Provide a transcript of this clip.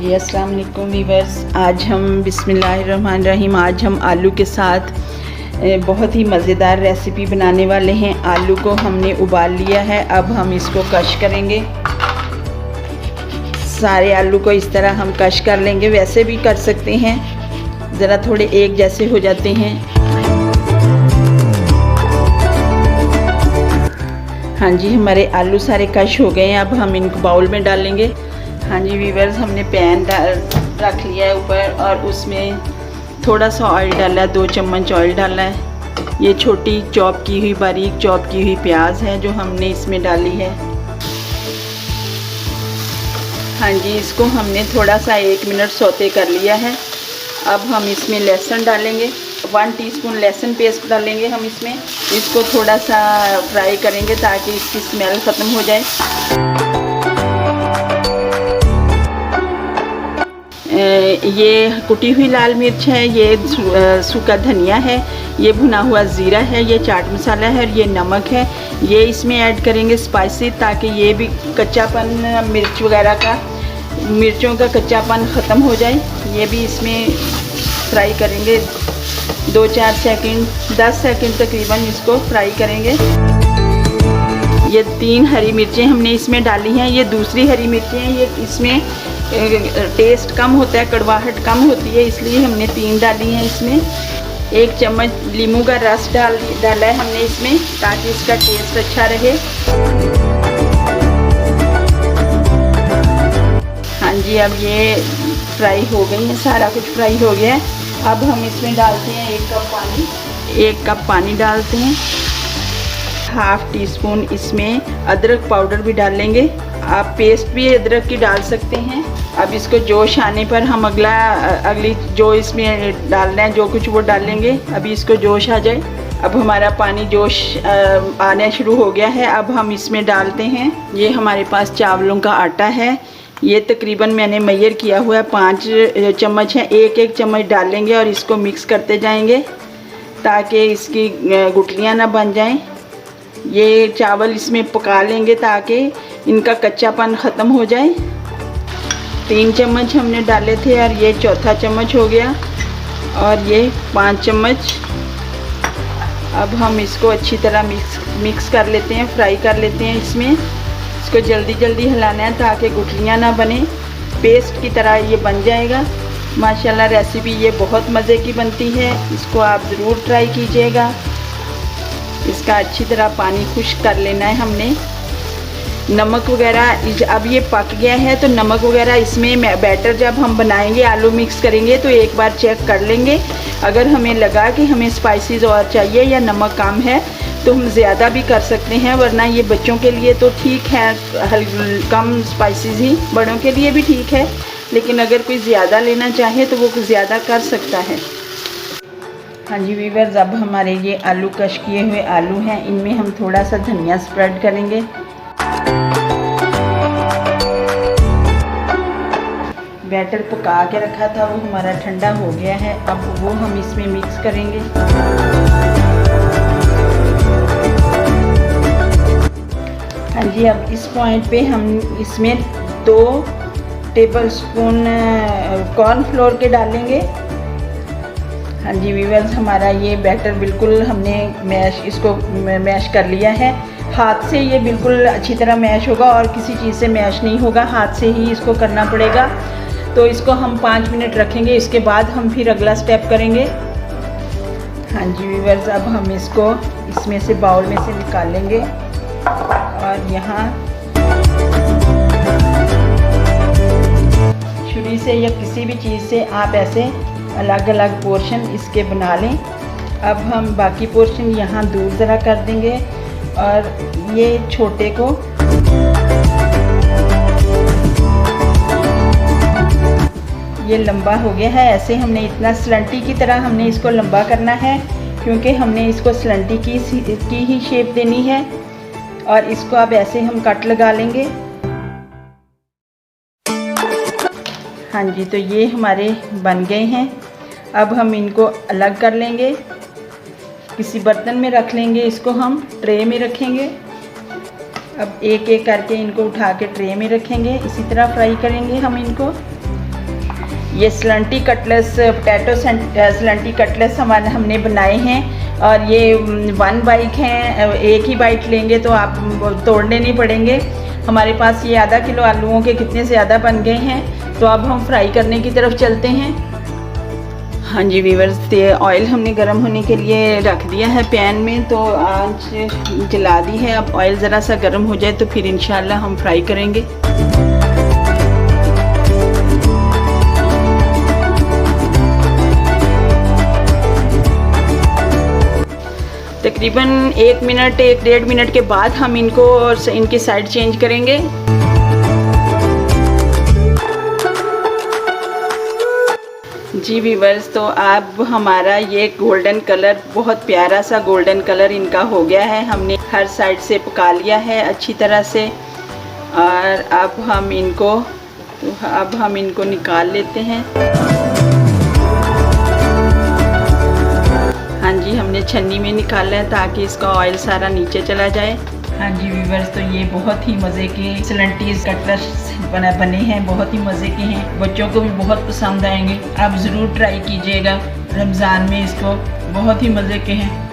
जी अस्सलाम वालेकुम वीवर्स। आज हम बिस्मिल्लाहिर्रहमानिर्रहीम आज हम आलू के साथ बहुत ही मज़ेदार रेसिपी बनाने वाले हैं। आलू को हमने उबाल लिया है, अब हम इसको कश करेंगे। सारे आलू को इस तरह हम कश कर लेंगे, वैसे भी कर सकते हैं, ज़रा थोड़े एक जैसे हो जाते हैं। हाँ जी, हमारे आलू सारे कश हो गए हैं, अब हम इनको बाउल में डालेंगे। हाँ जी वीवर्स, हमने पैन रख लिया है ऊपर और उसमें थोड़ा सा ऑयल डाला है, 2 चम्मच ऑयल डाला है। ये छोटी चॉप की हुई बारीक चॉप की हुई प्याज है जो हमने इसमें डाली है। हाँ जी, इसको हमने थोड़ा सा 1 मिनट सौते कर लिया है। अब हम इसमें लहसुन डालेंगे, 1 टीस्पून लहसुन पेस्ट डालेंगे हम इसमें। इसको थोड़ा सा फ्राई करेंगे ताकि इसकी स्मेल ख़त्म हो जाए। ये कुटी हुई लाल मिर्च है, ये सूखा धनिया है, ये भुना हुआ ज़ीरा है, ये चाट मसाला है और ये नमक है। ये इसमें ऐड करेंगे स्पाइसी, ताकि ये भी कच्चापन मिर्च वगैरह का, मिर्चों का कच्चापन ख़त्म हो जाए। ये भी इसमें फ्राई करेंगे 2-4 सेकंड, 10 सेकंड तकरीबन इसको फ्राई करेंगे। ये 3 हरी मिर्चें हमने इसमें डाली हैं, ये दूसरी हरी मिर्चें हैं। ये इसमें टेस्ट कम होता है, कड़वाहट कम होती है, इसलिए हमने 3 डाली हैं इसमें। 1 चम्मच नींबू का रस डाला है हमने इसमें, ताकि इसका टेस्ट अच्छा रहे। हाँ जी, अब ये फ्राई हो गई है, सारा कुछ फ्राई हो गया है। अब हम इसमें डालते हैं 1 कप पानी। 1 कप पानी डालते हैं। 1/2 टीस्पून इसमें अदरक पाउडर भी डाल लेंगे, आप पेस्ट भी अदरक की डाल सकते हैं। अब इसको जोश आने पर हम अगली जो इसमें डालना है जो कुछ वो डालेंगे। अभी इसको जोश आ जाए। अब हमारा पानी जोश आना शुरू हो गया है। अब हम इसमें डालते हैं, ये हमारे पास चावलों का आटा है, ये तकरीबन मैंने मेजर किया हुआ है 5 चम्मच है। 1-1 चम्मच डालेंगे और इसको मिक्स करते जाएंगे ताकि इसकी गुठलियाँ ना बन जाएं। ये चावल इसमें पका लेंगे ताकि इनका कच्चापन ख़त्म हो जाए। 3 चम्मच हमने डाले थे और ये 4था चम्मच हो गया और ये 5 चम्मच। अब हम इसको अच्छी तरह मिक्स कर लेते हैं, फ्राई कर लेते हैं इसमें। इसको जल्दी जल्दी हिलाना है ताकि गुठलियाँ ना बने, पेस्ट की तरह ये बन जाएगा। माशाल्लाह रेसिपी ये बहुत मज़े की बनती है, इसको आप ज़रूर ट्राई कीजिएगा। इसका अच्छी तरह पानी खुश्क कर लेना है हमने। नमक वगैरह अब ये पक गया है, तो नमक वगैरह इसमें बैटर जब हम बनाएंगे, आलू मिक्स करेंगे तो एक बार चेक कर लेंगे। अगर हमें लगा कि हमें स्पाइसेस और चाहिए या नमक कम है तो हम ज़्यादा भी कर सकते हैं, वरना ये बच्चों के लिए तो ठीक है, कम स्पाइसेस ही, बड़ों के लिए भी ठीक है, लेकिन अगर कोई ज़्यादा लेना चाहे तो वो ज़्यादा कर सकता है। हाँ जी वीवर्स, अब हमारे ये आलू कश किए हुए आलू हैं, इनमें हम थोड़ा सा धनिया स्प्रेड करेंगे। बैटर पका के रखा था वो हमारा ठंडा हो गया है, अब वो हम इसमें मिक्स करेंगे। हाँ जी, अब इस पॉइंट पे हम इसमें 2 टेबलस्पून कॉर्नफ्लोर के डालेंगे। हाँ जी वीवर्स, हमारा ये बैटर बिल्कुल हमने इसको मैश कर लिया है। हाथ से ये बिल्कुल अच्छी तरह मैश होगा और किसी चीज़ से मैश नहीं होगा, हाथ से ही इसको करना पड़ेगा। तो इसको हम 5 मिनट रखेंगे, इसके बाद हम फिर अगला स्टेप करेंगे। हाँ जी वीवर्स, अब हम इसको इसमें से बाउल में से निकालेंगे और यहाँ छुरी से या किसी भी चीज़ से आप ऐसे अलग अलग पोर्शन इसके बना लें। अब हम बाकी पोर्शन यहाँ दूर ज़रा कर देंगे और ये छोटे को ये लंबा हो गया है। ऐसे हमने इतना स्लंटी की तरह हमने इसको लंबा करना है, क्योंकि हमने इसको स्लंटी की ही शेप देनी है। और इसको अब ऐसे हम कट लगा लेंगे। हाँ जी, तो ये हमारे बन गए हैं। अब हम इनको अलग कर लेंगे, किसी बर्तन में रख लेंगे, इसको हम ट्रे में रखेंगे। अब एक एक करके इनको उठा के ट्रे में रखेंगे, इसी तरह फ्राई करेंगे हम इनको। ये स्लंटी कटलेट्स, पोटैटो स्लंटी कटलेट्स हमने बनाए हैं। और ये 1 बाइट हैं, एक ही बाइट लेंगे तो आप तोड़ने नहीं पड़ेंगे। हमारे पास ये आधा किलो आलूओं के कितने ज़्यादा बन गए हैं। तो अब हम फ्राई करने की तरफ चलते हैं। हाँ जी व्यूअर्स, ऑयल हमने गर्म होने के लिए रख दिया है पैन में, तो आंच जला दी है। अब ऑयल ज़रा सा गर्म हो जाए तो फिर इंशाल्लाह हम फ्राई करेंगे। तकरीबन 1 मिनट 1-1.5 मिनट के बाद हम इनकी साइड चेंज करेंगे। जी व्यूअर्स, तो अब हमारा ये गोल्डन कलर, बहुत प्यारा सा गोल्डन कलर इनका हो गया है। हमने हर साइड से पका लिया है अच्छी तरह से। और अब हम इनको निकाल लेते हैं। हाँ जी, हमने छन्नी में निकाला है ताकि इसका ऑयल सारा नीचे चला जाए। हाँ जी व्यूअर्स, तो ये बहुत ही मज़े के स्लंटीज कटलेट्स बने हैं, बहुत ही मज़े के हैं। बच्चों को भी बहुत पसंद आएंगे। आप ज़रूर ट्राई कीजिएगा रमज़ान में, इसको बहुत ही मज़े के हैं।